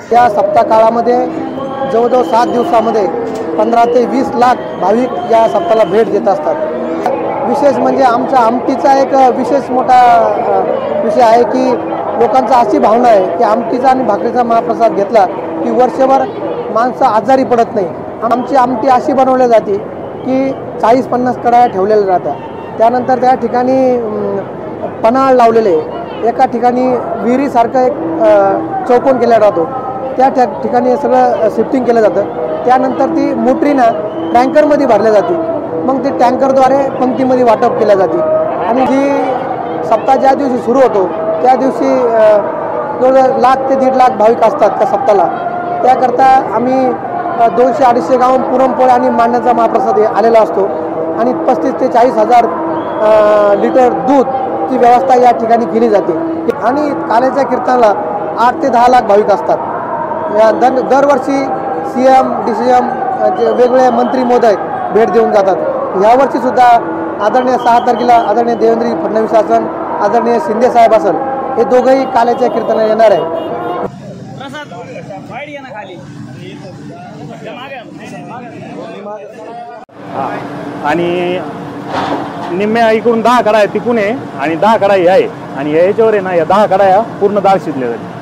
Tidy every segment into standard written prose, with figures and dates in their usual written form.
त्या सप्ताह काळामध्ये जवळजवळ 7 दिवसामध्ये 15 ते 20 लाख भाविक या सप्ताहाला भेट देत असतात। विशेष म्हणजे आमचा आमटीचा एक विशेष मोठा विषय आहे की लोकांचा अशी भावना आहे की आमटीचा आणि भाकरीचा महाप्रसाद घेतला की वर्षभर माणसं आजारी पडत नाही। आमची आमटी अशी बनवली जाते की 40-50 कढया ठेवलेल्या राहतात। त्यानंतर त्या ठिकाणी पन्हाळ लावलेले, एका ठिकाणी विहिरीसारखं एक चौकोन केला जातो, त्या ठिकाणी सगळं शिफ्टिंग केलं जातं। त्यानंतर ती मोटरीनं टँकरमध्ये भरल्या जाते, मग ते टँकरद्वारे पंक्तीमध्ये वाटप केल्या जाते। आणि जी सप्ताह ज्या दिवशी सुरू होतो त्या दिवशी जवळ 1 लाख ते 1.5 लाख भाविक असतात त्या सप्ताहाला। त्याकरता आम्ही 200-250 गावून पुरणपोळी आणि मांडण्याचा महाप्रसाद आलेला असतो आणि 35 ते 40 हजार लिटर दूधची व्यवस्था या ठिकाणी केली जाते। आणि काल्याच्या कीर्तनाला 8 ते 10 लाख भाविक असतात। या दरवर्षी CM DCM जे वेगवेगळे मंत्री महोदय भेट देऊन जातात। यावर्षी सुद्धा आदरणीय 6 तारखेला आदरणीय देवेंद्र फडणवीस असन, आदरणीय शिंदे साहेब असन, हे दोघंही काल्याच्या कीर्तनाला येणार आहे। आणि निम्म्या इकडून 10 कढा आहे तिकून आहे आणि 10 कढा हे आहे आणि याच्यावर आहे ना, या 10 कढा पूर्ण डाळ शिजल्या जाते।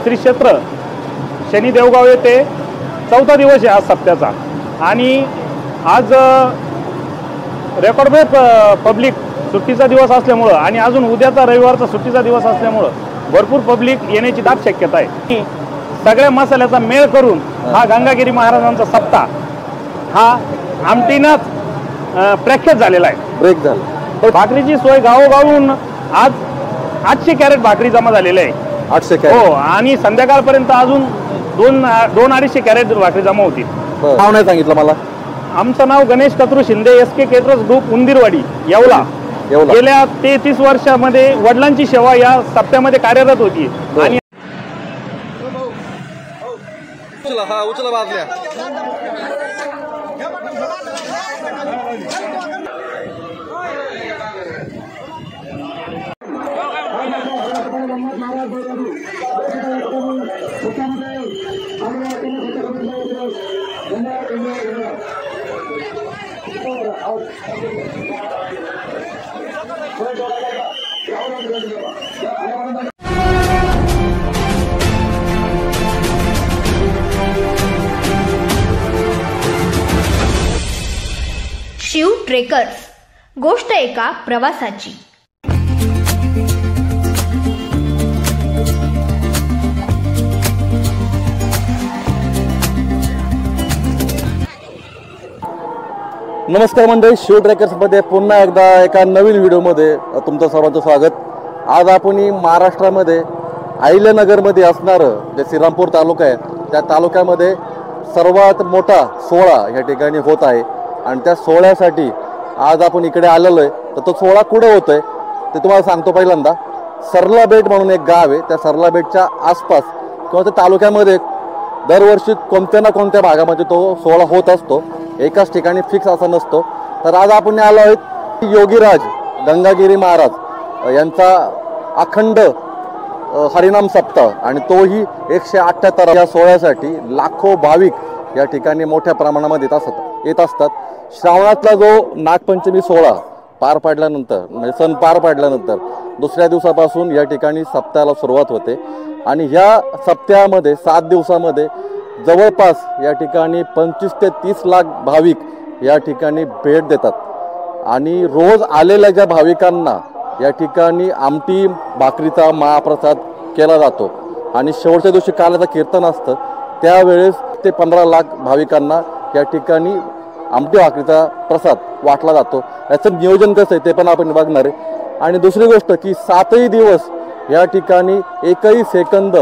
श्री क्षेत्र शनी देवगाव येथे 4था दिवस आहे आज सप्त्याचा आणि आज रेकॉर्ड ब्रेक पब्लिक सुट्टीचा दिवस असल्यामुळं आणि अजून उद्याचा रविवारचा सुट्टीचा दिवस असल्यामुळं भरपूर पब्लिक येण्याची दाट शक्यता आहे। सगळ्या मसाल्याचा मेळ करून हा गंगागिरी महाराजांचा सप्ताह हा आमटीनंच प्रख्यात झालेला आहे। ब्रेक झाला। भाकरीची सोय गावोगावून आज 800 कॅरेट भाकरी जमा झालेली आहे। 800 कॅरेट हो, आणि संध्याकाळपर्यंत अजून 2-250 कॅरेट भाकरी जमा होतील। नाव नाही सांगितलं मला। आमचं नाव Ganesh Katru Shinde, SK caterers group Undirwadi Yeola. गेल्या 33 वर्षामध्ये वडिलांची सेवा या सप्त्यामध्ये कार्यरत होती। आणि उचला बाजल्या शिव ट्रेकर्स, गोष्ट एका प्रवासाची। नमस्कार मंडळी, शिव ट्रेकर्समध्ये पुन्हा एकदा एका नवीन व्हिडिओमध्ये तुमचं सर्वांचं स्वागत। आज आपण महाराष्ट्रामध्ये अहिल्यानगरमध्ये असणारं जे श्रीरामपूर तालुका आहे त्या तालुक्यामध्ये सर्वात मोठा सोहळा या ठिकाणी होत आहे आणि त्या सोहळ्यासाठी आज आपण इकडे आलेलो आहे। तर तो सोहळा कुठे होतोय ते तुम्हाला सांगतो। पहिल्यांदा सरला बेट म्हणून एक गाव आहे, त्या सरला बेटच्या आसपास किंवा त्या तालुक्यामध्ये दरवर्षी कोणत्या ना कोणत्या भागामध्ये तो सोहळा होत असतो, एकाच ठिकाणी फिक्स असा नसतो। तर आज आपण आलो आहोत योगीराज गंगागिरी महाराज यांचा अखंड हरिनाम सप्ताह आणि तोही 178 या सोहळ्यासाठी लाखो भाविक या ठिकाणी मोठ्या प्रमाणामध्ये येत असतात। श्रावणातला जो नागपंचमी सोहळा पार पाडल्यानंतर म्हणजे सण पार पाडल्यानंतर दुसऱ्या दिवसापासून या ठिकाणी सप्त्याला सुरुवात होते आणि ह्या सप्त्यामध्ये 7 दिवसामध्ये जवळपास या ठिकाणी 25 ते 30 लाख भाविक या ठिकाणी भेट देतात आणि रोज आलेल्या ज्या भाविकांना या ठिकाणी आमटी भाकरीचा महाप्रसाद केला जातो आणि शेवटच्या दिवशी काल्याचं कीर्तन असतं, त्यावेळेस ते 15 लाख भाविकांना या ठिकाणी आमटी भाकरीचा प्रसाद वाटला जातो। याचं नियोजन कसं आहे ते पण आपण बघणार आहे। आणि दुसरी गोष्ट की 7ही दिवस या ठिकाणी एकही सेकंद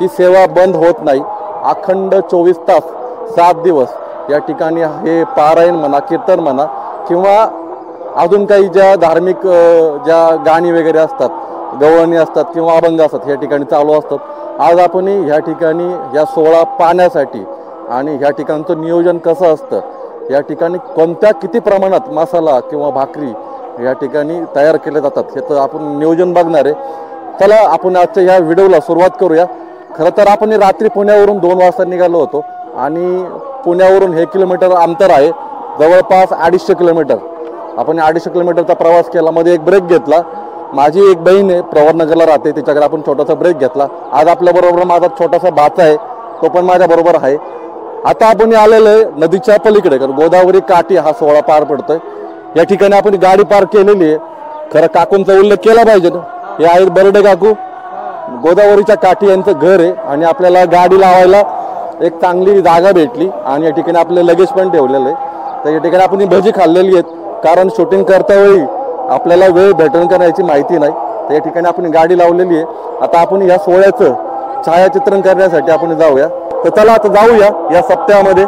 ही सेवा बंद होत नाही। अखंड 24 तास 7 दिवस या ठिकाणी हे पारायण म्हणा, कीर्तन म्हणा किंवा अजून काही ज्या धार्मिक ज्या गाणी वगैरे असतात, गवळणी असतात किंवा अभंग असतात या ठिकाणी चालू असतात आज आपण ह्या ठिकाणी या सोहळा पाहण्यासाठी आणि ह्या ठिकाणचं नियोजन कसं असतं, या ठिकाणी कोणत्या किती प्रमाणात मसाला किंवा भाकरी या ठिकाणी तयार केले जातात हे तर आपण नियोजन बघणार आहे। चला आपण आजच्या ह्या व्हिडिओला सुरुवात करूया। खरं तर आपण रात्री पुण्यावरून 2 वाजता निघालो होतो आणि पुण्यावरून हे किलोमीटर अंतर आहे जवळपास 250 किलोमीटर। आपण 250 किलोमीटरचा प्रवास केला, मध्ये एक ब्रेक घेतला। माझी एक बहीण आहे प्रवरनगरला राहते, तिच्याकडे आपण छोटासा ब्रेक घेतला। आज आपल्याबरोबर माझा छोटासा भाचा आहे, तो पण माझ्याबरोबर आहे। आता आपण आलेलो आहे नदीच्या पलीकडे, कारण गोदावरी काठी हा सोहळा पार पडतोय। या ठिकाणी आपण गाडी पार्क केलेली आहे। खरं काकूंचा उल्लेख केला पाहिजे ना, हे आहेत बर्डे काकू, गोदावरीच्या काठी यांचं घर आहे आणि आपल्याला गाडी लावायला एक चांगली जागा भेटली आणि या ठिकाणी आपले लगेज पण ठेवलेलं आहे। तर या ठिकाणी आपण भजी खाल्लेली आहेत, कारण शूटिंग करता वेळी आपल्याला वेळ भेटून करण्याची माहिती नाही। तर या ठिकाणी आपण गाडी लावलेली आहे। आता आपण या सोहळ्याचं छायाचित्रण करण्यासाठी आपण जाऊया। तर चला आता जाऊया या सप्त्यामध्ये।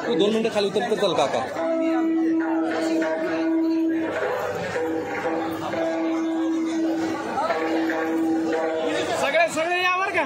तू 2 मिनिटं खाली उतर तर चल काका। सगळे यावर का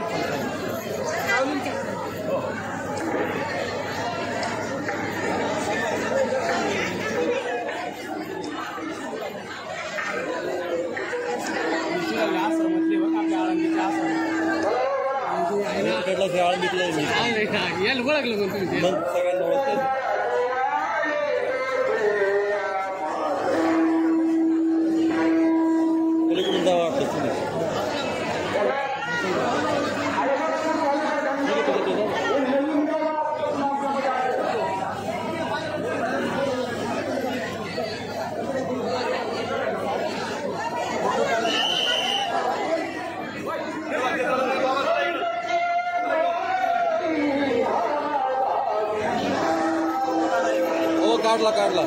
काढला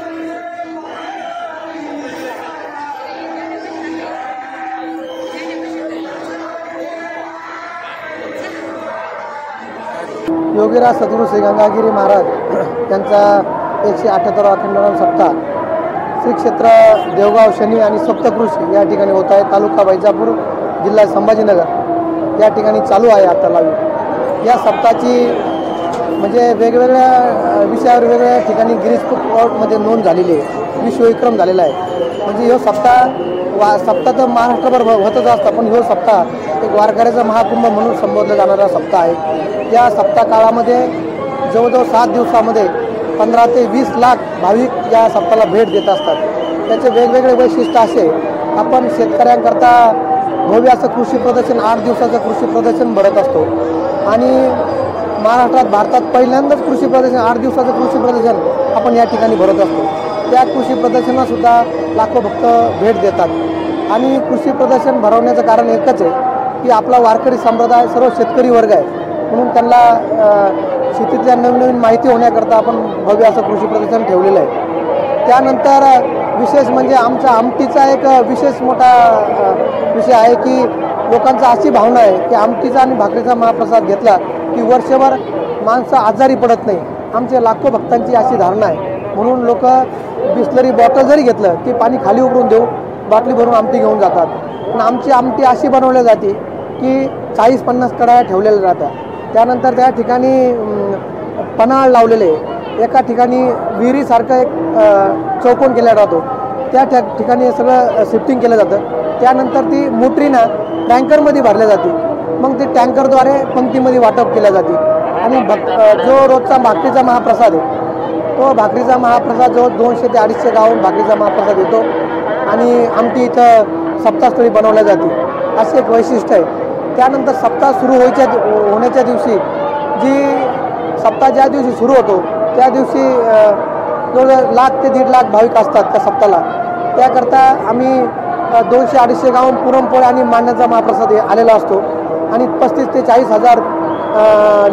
योगीराज सद्गुरू श्री गंगागिरी महाराज त्यांचा 178वा अखंडनाम सप्ताह श्री क्षेत्र देवगाव शनी आणि सप्तकृषी या ठिकाणी होत आहे। तालुका वैजापूर, जिल्हा संभाजीनगर या ठिकाणी चालू आहे आता लाईव्ह। या सप्ताहाची म्हणजे वेगवेगळ्या विषयावर वेगवेगळ्या ठिकाणी गिरीश बुक वर्ल्डमध्ये नोंद झालेली आहे, विश्वविक्रम झालेला आहे। म्हणजे ह्यो सप्ताह तर महाराष्ट्रभर होतच असतं, पण ह्यो सप्ताह एक वारकऱ्याचा महाकुंभ म्हणून संबोधला जाणारा सप्ताह आहे। या सप्ताह काळामध्ये जवळजवळ 7 दिवसामध्ये 15 ते 20 लाख भाविक या सप्ताहाला भेट देत असतात। त्याचे वेगवेगळे वैशिष्ट्य असे, आपण शेतकऱ्यांकरता भव्य असं कृषी प्रदर्शन 8 दिवसाचं कृषी प्रदर्शन भरत असतो आणि महाराष्ट्रात भारतात पहिल्यांदाच कृषी प्रदर्शन 8 दिवसाचं कृषी प्रदर्शन आपण या ठिकाणी भरत असतो। त्या कृषी प्रदर्शनासुद्धा लाखो भक्त भेट देतात आणि कृषी प्रदर्शन भरवण्याचं कारण एकच आहे की आपला वारकरी संप्रदाय सर्व शेतकरी वर्ग आहे, म्हणून त्यांना शेतीतल्या नवीन माहिती होण्याकरता आपण भव्य असं कृषी प्रदर्शन ठेवलेलं आहे। त्यानंतर विशेष म्हणजे आमच्या आमटीचा एक विशेष मोठा विषय आहे की लोकांचा अशी भावना आहे की आमटीचा आणि भाकरीचा महाप्रसाद घेतला की वर्षभर माणसं आजारी पडत नाही। आमचे लाखो भक्तांची अशी धारणा आहे, म्हणून लोक बिस्लरी बॉटल जरी घेतलं की पाणी खाली उतरून देऊ, बाटली भरून आमटी घेऊन जातात। पण आमची आमटी अशी बनवली जाते की 40-50 कढया ठेवलेल्या राहतात। त्यानंतर त्या ठिकाणी पन्हाळ लावलेले, एका ठिकाणी विहिरीसारखं एक चौकोन केला जातो, त्या ठिकाणी हे सगळं शिफ्टिंग केलं जातं. त्यानंतर ती मोटरीनं टँकरमध्ये भरल्या जाते, मग ते टँकरद्वारे पंक्तीमध्ये वाटप केल्या जाते. आणि जो रोजचा भाकरीचा महाप्रसाद आहे, तो भाकरीचा महाप्रसाद जो 200 ते 250 गावाहून भाकरीचा महाप्रसाद येतो. आणि आमटी इथं सप्ताहस्थळी बनवल्या जाते, असे एक वैशिष्ट्य आहे. त्यानंतर सप्ताह सुरू होण्याच्या दिवशी सप्ताह ज्या दिवशी सुरू होतो त्या दिवशी जवळजवळ 1,00,000 ते 1.5 लाख भाविक असतात त्या सप्ताहाला. त्याकरता आम्ही 200-250 गावाहून पुरणपोळ्या आणि मांडण्याचा महाप्रसाद आलेला असतो. आणि 35,000 ते 40,000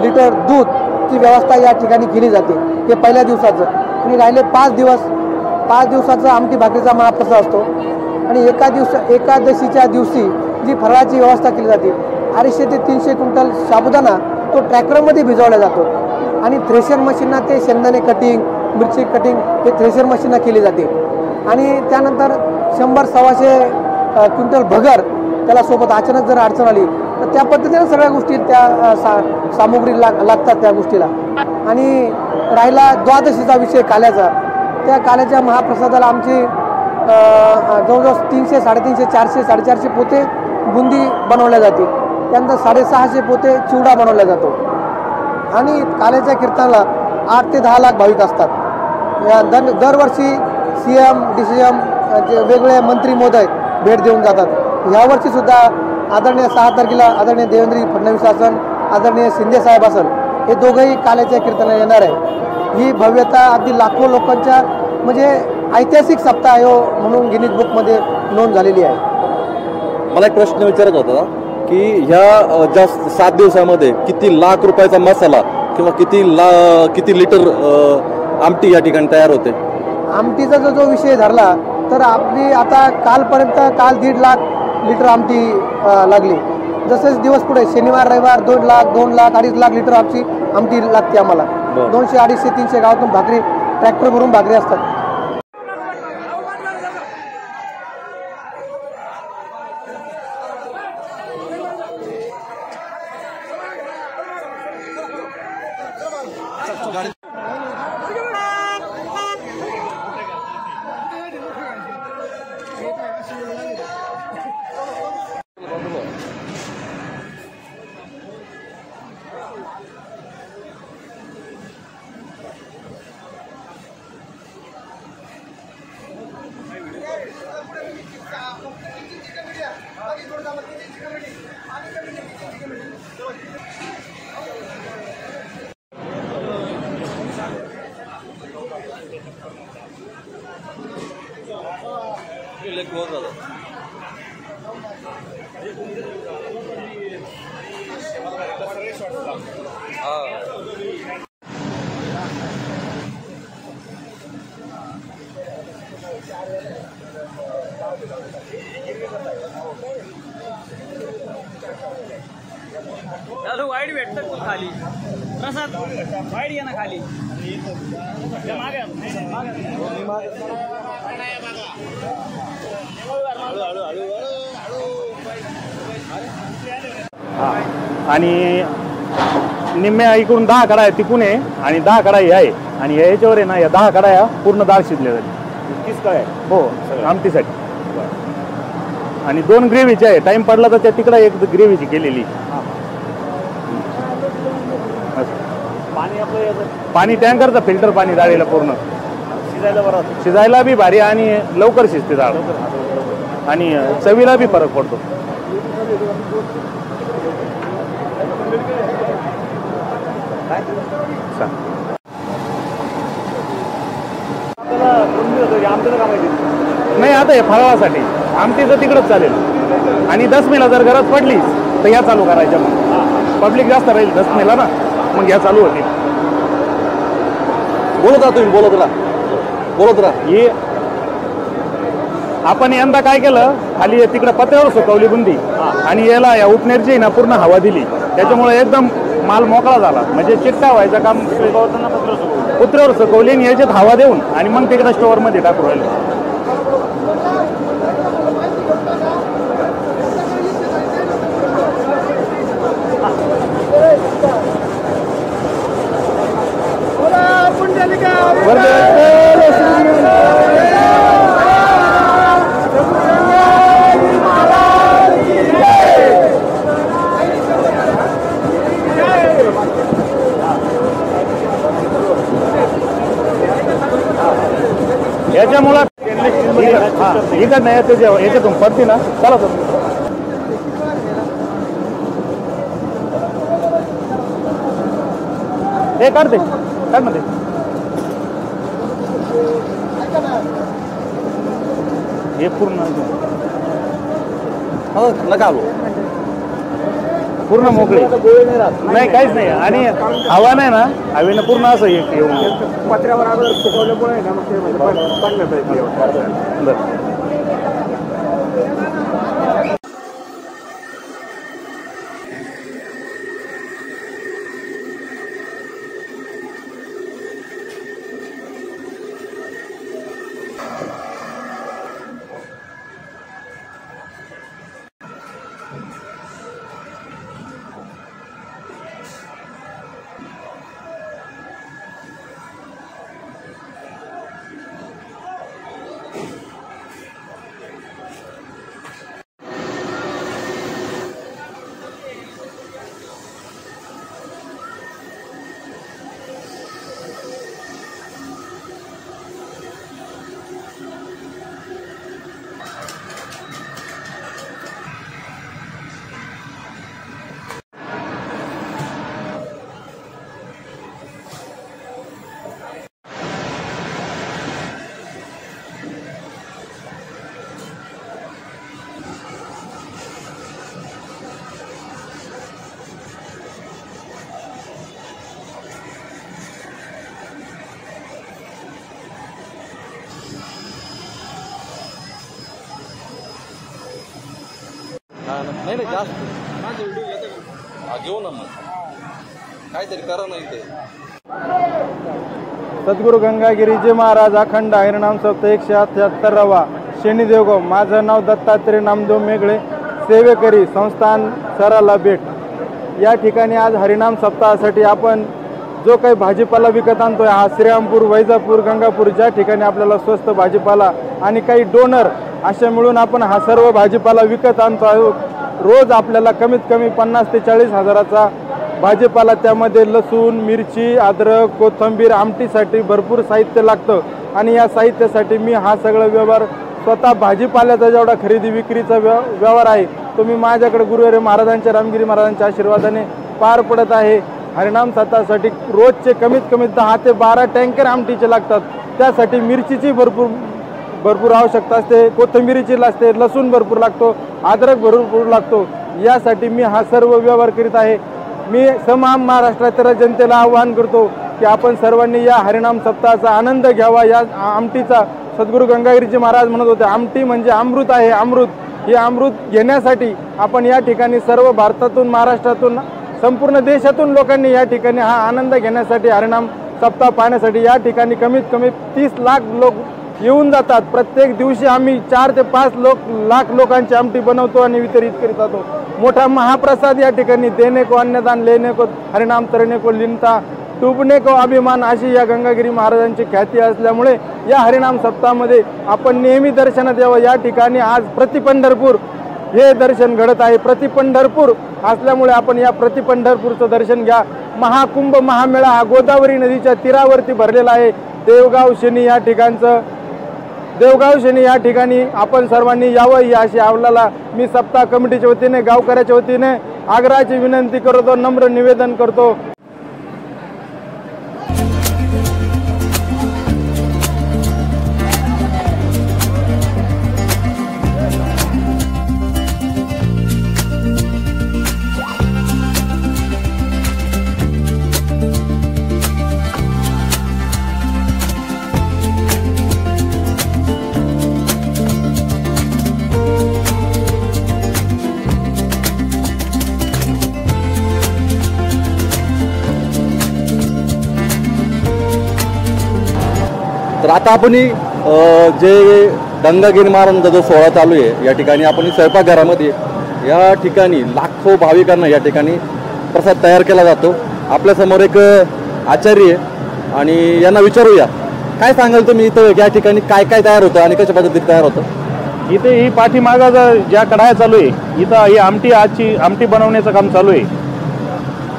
लिटर दूधची व्यवस्था या ठिकाणी केली जाते. हे पहिल्या दिवसाचं. आणि राहिले 5 दिवसाचा आमटी भाकरीचा महाप्रसाद असतो. आणि एकादशीच्या दिवशी जी फराळाची व्यवस्था केली जाते, 250 ते 300 क्विंटल साबुदाणा तो ट्रॅक्टरमध्ये भिजवला जातो. आणि थ्रेशर मशीनना ते शेंगदाणे कटिंग, मिरची कटिंग हे थ्रेशर मशीनना केली जाते. आणि त्यानंतर 100-125 क्विंटल भगर, त्याला सोबत अचानक जर अडचण आली तर त्या पद्धतीने सगळ्या गोष्टी त्या सामुग्री लागतात त्या गोष्टीला. आणि राहिला द्वादशीचा विषय काल्याचा, त्या काल्याच्या महाप्रसादाला आमची जवळजवळ 300, 350, 400, 450 पोते बुंदी बनवल्या जाते. त्यानंतर 650 पोते चिवडा बनवला जातो. आणि काल्याच्या कीर्तनाला 8 ते 10 लाख भाविक असतात. दरवर्षी CM, DCM जे वेगवेगळे मंत्री महोदय भेट देऊन जातात. ह्यावर्षीसुद्धा आदरणीय 6 तारखेला आदरणीय देवेंद्र फडणवीस असन, आदरणीय शिंदे साहेब असन, हे दोघंही काल्याच्या कीर्तनाला येणार आहे. ही भव्यता अगदी लाखो लोकांच्या म्हणजे ऐतिहासिक सप्ताह म्हणून गिनीज बुकमध्ये नोंद झालेली आहे. मला एक प्रश्न विचारायचा होता की ह्या ज्या 7 दिवसामध्ये किती लाख रुपयाचा मसाला किंवा किती लिटर आमटी या ठिकाणी तयार होते? आमटीचा जो विषय धरला तर आपली आता काल 1.5 लाख लिटर आमटी लागली. जसेच दिवस पुढे शनिवार रविवार 2 लाख, 2.5 लाख लिटर आमटी लागते आम्हाला. 200, 250, 300 गावातून भाकरी ट्रॅक्टर भरून भाकरी असतात. चालू वाईट भेटतात तू खाली प्रसाद वाईट ये ना खाली आणि निम्म्या इकडून 10 कढाया तिकून आहे आणि 10 कढाई आहे. आणि याच्यावर आहे ना, या 10 कढाया पूर्ण डाळ शिजल्या जाते. 30 काय? हो, आमटीसाठी. आणि 2 ग्रेव्हीचे आहे. टाइम पडला तर त्या तिकडे एक ग्रेव्हीची केलेली. पाणी टँकरचं फिल्टर पाणी डाळीला पूर्ण शिजायला बी भारी आणि लवकर शिजते डाळ आणि चवीला बी फरक पडतो. नाही, आता हे फराळासाठी आमटीचं तिकडंच चालेल. आणि दसमीला जर गरज पडली तर या चालू करायच्या. मग पब्लिक जास्त राहील दसमीला ना, मग या चालू होती. बोलत राहा तुम्ही, बोलत राहा. हे आपण यंदा काय केलं, खाली तिकडे पत्र्यावर सुकवली बुंदी आणि याला या उपनेरची ना पूर्ण हवा दिली. त्याच्यामुळे एकदम माल मोकळा झाला. म्हणजे चिट्टा व्हायचं काम पत्र्यावर सुकवली आणि याच्यात हवा देऊन आणि मग तिकडे स्टोअरमध्ये टाकू राहिले. पुंडलिक इकडनं याच्यातून पडते ना, चला तर. हे काढ ना ते. हे पूर्ण नका आलो पूर्ण मोकळे नाही, काहीच नाही. आणि हवा नाही ना, हवेनं पूर्ण असं येऊन पत्र्यावर अगोदर सुकवल्यामुळे ना मग ते चांगलं. नाही जास्त घेऊ ना मग काहीतरी करा नाही ते. सद्गुरू गंगागिरीजी महाराज अखंड हरिनाम सप्ताह 178वा शनी देवगाव. माझं नाव दत्तात्रय नामदेव मेघळे, सेवेकरी संस्थान सराला भेट. या ठिकाणी आज हरिनाम सप्ताहासाठी आपण जो काही भाजीपाला विकत आणतोय हा श्रीरामपूर, वैजापूर, गंगापूर ज्या ठिकाणी आपल्याला स्वस्त भाजीपाला आणि काही डोनर असे मिळून आपण हा सर्व भाजीपाला विकत आणतो आहोत. रोज आपल्याला कमीत कमी 50 ते 40 हजाराचा भाजीपाला, त्यामध्ये लसूण, मिरची, अद्रक, कोथिंबीर, आमटीसाठी भरपूर साहित्य लागतं. आणि या साहित्यासाठी मी हा सगळा व्यवहार स्वतः भाजीपाल्याचा जेवढा खरेदी विक्रीचा व्यवहार आहे तो मी माझ्याकडे गुरुवारी महाराजांच्या, रामगिरी महाराजांच्या आशीर्वादाने पार पडत आहे. हरिनाम सप्ताहासाठी रोजचे कमीत कमी 10 ते 12 टँकर आमटीचे लागतात. त्यासाठी मिरचीची भरपूर आवश्यकता असते, कोथिंबीरीची असते, लसूण भरपूर लागतो, अद्रक भरपूर लागतो. यासाठी मी हा सर्व व्यवहार करीत आहे. मी तमाम महाराष्ट्रातील जनतेला आवाहन करतो की आपण सर्वांनी या हरिनाम सप्ताहाचा आनंद घ्यावा. या आमटीचा सद्गुरू गंगागिरीजी महाराज म्हणत होते, आमटी म्हणजे अमृत आहे, अमृत. हे अमृत घेण्यासाठी आपण या ठिकाणी सर्व भारतातून, महाराष्ट्रातून, संपूर्ण देशातून लोकांनी या ठिकाणी हा आनंद घेण्यासाठी, हरिनाम सप्ताह पाहण्यासाठी या ठिकाणी कमीत कमी 30 लाख लोक येऊन जातात. प्रत्येक दिवशी आम्ही 4 ते 5 लाख लोकांची आमटी बनवतो आणि वितरित करीत जातो. मोठा महाप्रसाद या ठिकाणी, देणे को अन्नदान, लेणे को हरिनाम, तरणे को लिनता, डुबणे को अभिमान अशी या गंगागिरी महाराजांची ख्याती असल्यामुळे या हरिनाम सप्ताहामध्ये आपण नेहमी दर्शनात यावं. या ठिकाणी आज प्रतिपंढरपूर हे दर्शन घडत आहे. प्रतिपंढरपूर असल्यामुळे आपण या प्रतिपंढरपूरचं दर्शन घ्या. महाकुंभ, महामेळा हा गोदावरी नदीच्या तीरावरती भरलेला आहे. देवगाव शनी या ठिकाणी आपण सर्वांनी यावं ही अशी आपल्याला मी सप्ताह कमिटीच्या वतीने, गावकऱ्याच्या वतीने आग्रहाची विनंती करतो, नम्र निवेदन करतो. तर आता आपण जे गंगागिरी महाराजांचा जो सोहळा चालू आहे या ठिकाणी आपण स्वयंपाकघरामध्ये या ठिकाणी लाखो भाविकांना या ठिकाणी प्रसाद तयार केला जातो. आपल्यासमोर एक आचार्य आहे आणि यांना विचारूया, काय सांगाल तुम्ही इथं या ठिकाणी काय काय तयार होतं आणि कशा पद्धतीने तयार होतं? इथे ही पाठीमागा ज्या कढाया चालू आहे, इथं ही आमटी बनवण्याचं काम चालू आहे.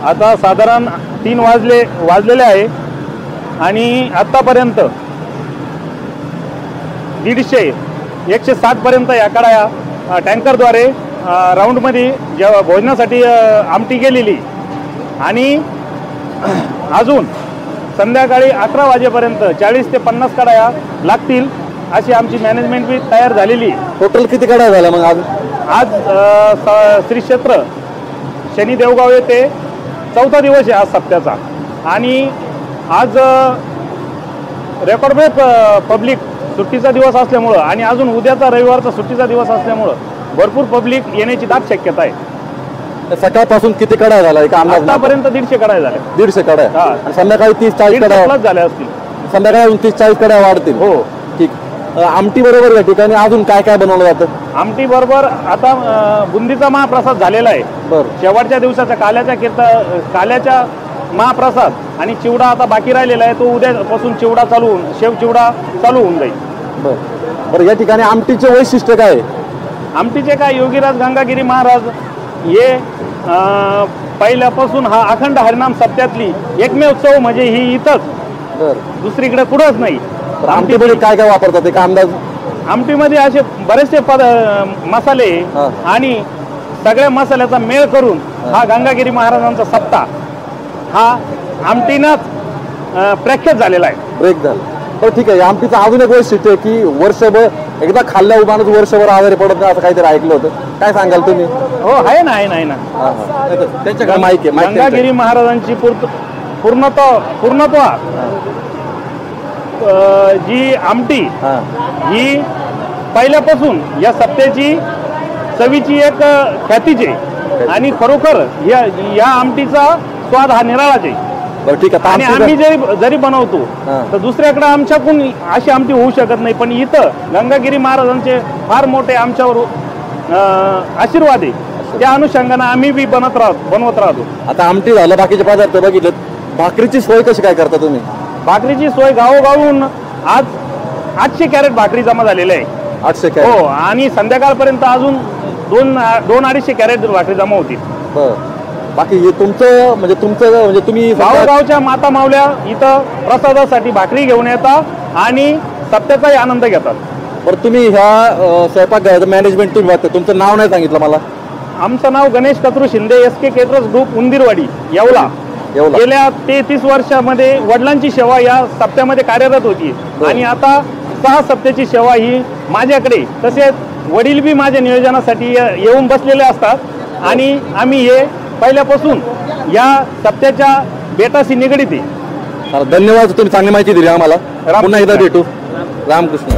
आता साधारण 3 वाजलेले आहे आणि आत्तापर्यंत 150 160 पर्यंत या कडाया टँकरद्वारे राऊंडमध्ये भोजनासाठी आमटी गेलेली आणि अजून संध्याकाळी 11 वाजेपर्यंत 40 ते 50 कडाया लागतील अशी आमची मॅनेजमेंट बी तयार झालेली. टोटल किती कडाया झाल्या मग आज श्री क्षेत्र शनी देवगाव येथे 4था दिवस आहे आज सप्त्याचा आणि आज रेकॉर्ड ब्रेक पब्लिक सुट्टीचा दिवस असल्यामुळं आणि अजून उद्याचा रविवारचा सुट्टीचा दिवस असल्यामुळं भरपूर पब्लिक येण्याची दाट शक्यता आहे. सकाळपासून किती कडाया झाल्या एका आतापर्यंत 150 कडाया झाल्या. 150 कडाया आणि संध्याकाळी 30-40 कडाया झाल्या असतील. संध्याकाळी 30-40 कडाया वाढतील. हो ठीक. आमटी बरोबर या ठिकाणी अजून काय काय बनवलं जातं? आमटी बरोबर आता बुंदीचा महाप्रसाद झालेला आहे. बरं. शेवटच्या दिवसाचा काल्याच्या महाप्रसाद आणि चिवडा आता बाकी राहिलेला आहे. तो उद्यापासून चिवडा चालू होऊन शेव चिवडा चालू होऊन जाईल. बरं बरं. या ठिकाणी आमटीचे वैशिष्ट्य काय आहे? आमटीचे काय योगीराज गंगागिरी महाराज हे पहिल्यापासून हा अखंड हरिनाम सप्त्यातली एकमेव चव म्हणजे ही इथंच. बरं. दुसरीकडे कुठंच नाही. आमटीमध्ये काय काय वापरतात एक अंदाज? आमटीमध्ये असे बरेचसे मसाले आणि सगळ्या मसाल्याचा मेळ करून हा गंगागिरी महाराजांचा सप्ताह हा आमटीनंच प्रख्यात झालेला आहे. ब्रेक झालं. बरं ठीक आहे. आमटीचं अजून एक वैशिष्ट्य आहे की वर्षभर एकदा खाल्ल्या माणूस वर्षभर आजारी पडत नाही असं काहीतरी ऐकलं होतं. काय सांगाल तुम्ही? हो आहे ना त्यांच्याकडे माहिती आहे. गंगागिरी महाराजांची पूर्णत्व जी आमटी ही पहिल्यापासून या सप्त्याची चवीची एक ख्यातीच आहे आणि खरोखर या आमटीचा स्वाद हा निराळाच आहे. ठीक आहे. आणि आम्ही जरी बनवतो तर दुसऱ्याकडे आमच्याकडून अशी आमटी होऊ शकत नाही. पण इथं गंगागिरी महाराजांचे फार मोठे आमच्यावर आशीर्वाद आहे. त्या अनुषंगाने आम्ही बी बनवत राहतो. आता आमटी झालं, बाकीचे पदार्थ बघितले. भाकरीची सोय कशी काय करता तुम्ही? भाकरीची सोय गावोगावून आज 800 कॅरेट भाकरी जमा झालेले आहे. 800 कॅरेट. हो आणि संध्याकाळपर्यंत अजून 2-250 कॅरेट भाकरी जमा होतील. बाकी हे तुमचं तुम्ही गावोगावच्या माता मावल्या इथं प्रसादासाठी भाकरी घेऊन येतात आणि सप्त्याचाही आनंद घेतात. बरं तुम्ही ह्या स्वयंपाकघराचं मॅनेजमेंट तुम्ही बघता, तुमचं नाव नाही सांगितलं मला. आमचं नाव Ganesh Katru Shinde, SK caterers group Undirwadi Yeola. गेल्या 33 वर्षामध्ये वडिलांची सेवा या सप्त्यामध्ये कार्यरत होती आणि आता 6 सप्त्याची सेवा ही माझ्याकडे. तसेच वडील बी माझ्या नियोजनासाठी येऊन बसलेले असतात आणि आम्ही हे पहिल्यापासून या सप्त्याच्या बेटाशी निगडीत आहे. धन्यवाद. तुम्ही चांगली माहिती दिली आम्हाला. पुन्हा एकदा भेटू. रामकृष्ण.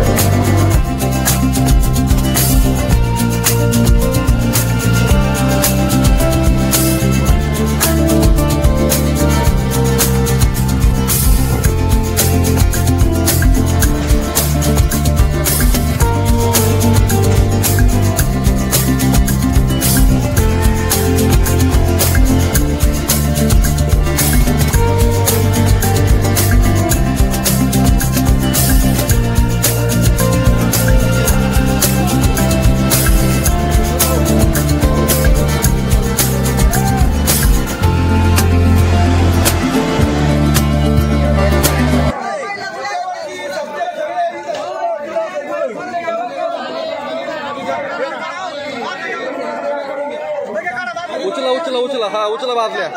उचला हा उचला बाजल्या.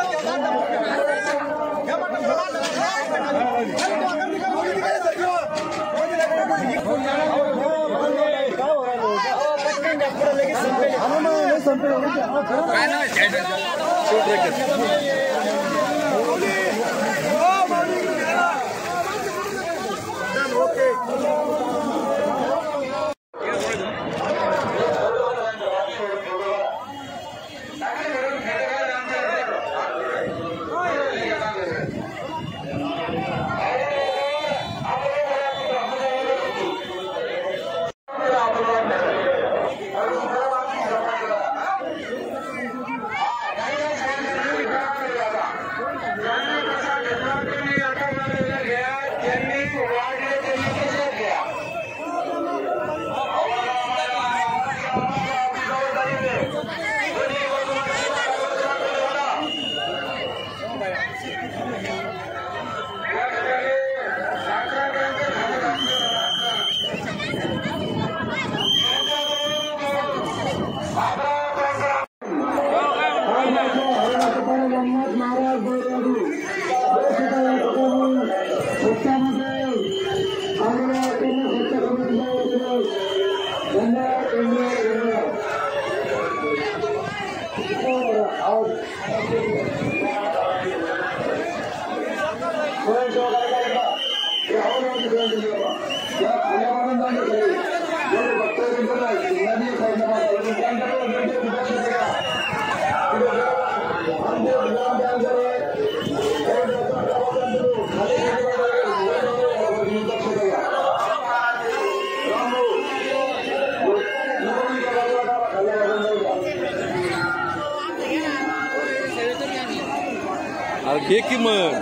घे की मग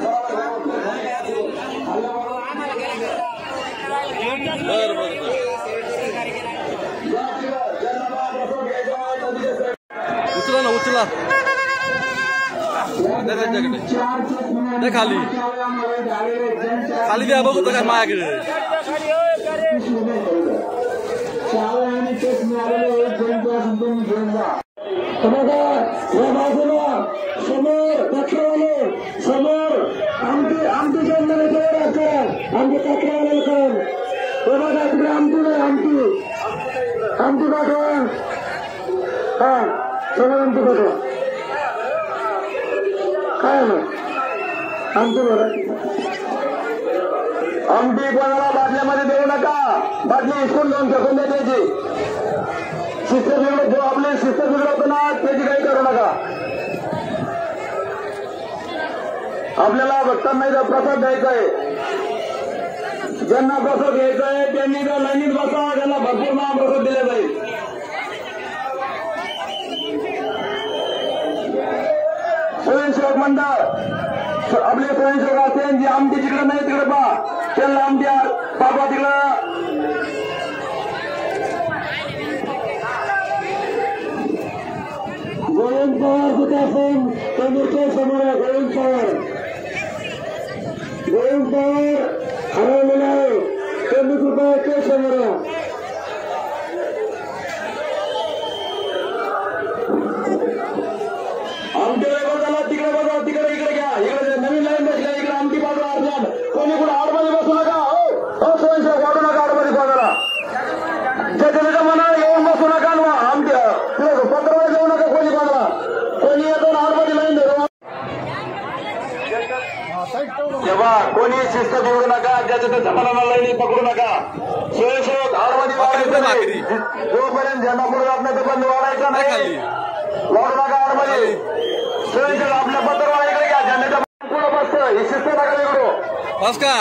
उचला ना उचला दे खाली खाली द्या बघू तर काय माझ्याकडे समोर तक्रारवाले समोर आमटी जनतेवर असतात आमचे तक्रारवाले करून बघा तिकडे आमटी नाही आमटी पाठवा हा समोर आमटी पाठवा काय ना आमटी बघा आमटी कोणाला बाटल्यामध्ये देऊ नका बाटली इस्कून जाऊन फेकून द्या त्याची शिस्त बिघडत जो आपली शिस्त बिघडवतो ना त्याची काही करू नका आपल्याला भक्तांना प्रसाद द्यायचा आहे ज्यांना प्रसाद घ्यायचा आहे त्यांनी त्या लाईनीत बसा त्यांना भरपूर महाप्रसाद दिला जाईल स्वयंसेवक मंडळ आपले स्वयंसेवक असेल जे आमटी तिकडे नाही तिकडे पहा त्यांना आमट्या बाबा तिकडं गोविंद पवार कुठे असेल त्यांच्या समोर आहे गोविंद पवार हरवलेला आहे त्यांनी कृपया समोर आहे आमटे बघा तिकडे बघा तिकडे इकडे घ्या इकडे नवीन लाईन बसल्या इकडे आमटी बाजू अर्जंट कोणी कुठे आडमध्ये बसू नका हो स्वयंसेवक वाढू नका आडमध्ये कोणाला त्याच्या मनाला येऊन बसू नका आमच्या पत्रावर जाऊ नका कोणी कोणाला कोणी येतो आडमध्ये लाईन धरू तेव्हा कोणी शिस्त बिघडू नका ज्याच्या त्या जमानाला लाईन पकडू नका स्वयंसेवक आडमध्ये वाढायचं जोपर्यंत झेंडा पुढे जात नाही तोपर्यंत वाढायचा नाही वाढू नका आडमध्ये स्वयंसेवक आपल्या पत्रावर इकडे घ्या झेंड्याच्या पुढे बसतं ही शिस्त नका बिघडू बस का